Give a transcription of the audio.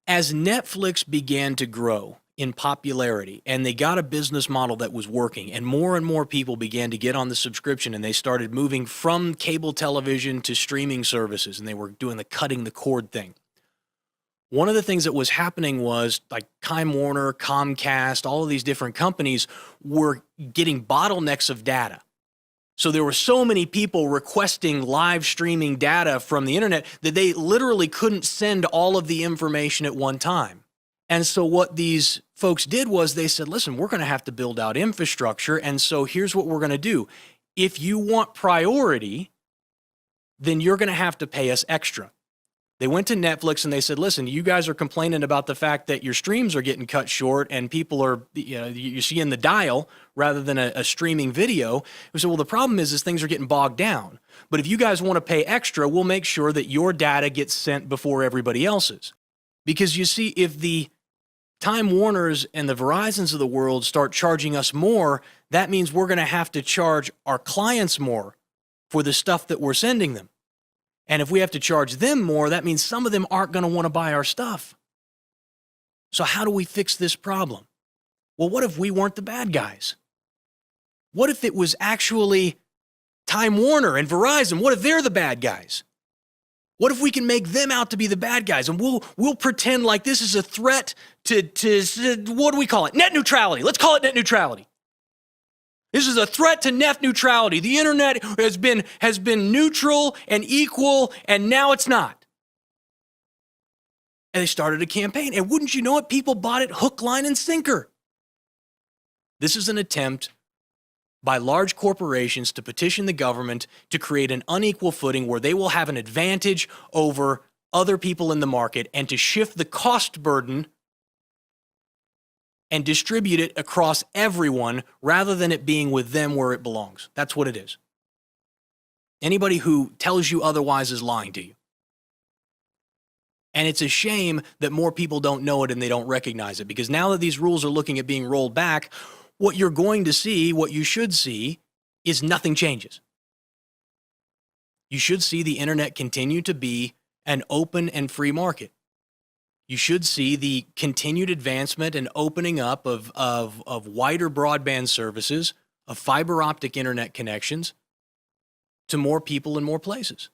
As Netflix began to grow in popularity and they got a business model that was working and more people began to get on the subscription and they started moving from cable television to streaming services and they were doing the cutting the cord thing. One of the things that was happening was like Time Warner, Comcast, all of these different companies were getting bottlenecks of data. So there were so many people requesting live streaming data from the internet that they literally couldn't send all of the information at one time. And so what these folks did was they said, listen, we're going to have to build out infrastructure. And so here's what we're going to do. If you want priority, then you're going to have to pay us extra. They went to Netflix and they said, listen, you guys are complaining about the fact that your streams are getting cut short and people are, you see in the dial rather than a streaming video. We said, well, the problem is things are getting bogged down. But if you guys want to pay extra, we'll make sure that your data gets sent before everybody else's. Because you see, if the Time Warners and the Verizons of the world start charging us more, that means we're going to have to charge our clients more for the stuff that we're sending them. And if we have to charge them more, that means some of them aren't going to want to buy our stuff. So how do we fix this problem? Well, what if we weren't the bad guys? What if it was actually Time Warner and Verizon? What if they're the bad guys? What if we can make them out to be the bad guys and we'll pretend like this is a threat to what do we call it? Net neutrality. Let's call it net neutrality. This is a threat to net neutrality. The internet has been neutral and equal, and now it's not. And they started a campaign. And wouldn't you know it, people bought it hook, line, and sinker. This is an attempt by large corporations to petition the government to create an unequal footing where they will have an advantage over other people in the market and to shift the cost burden and distribute it across everyone rather than it being with them where it belongs. That's what it is. Anybody who tells you otherwise is lying to you. And it's a shame that more people don't know it and they don't recognize it, because now that these rules are looking at being rolled back, what you're going to see, what you should see, is nothing changes. You should see the internet continue to be an open and free market. You should see the continued advancement and opening up of wider broadband services, of fiber optic internet connections to more people in more places.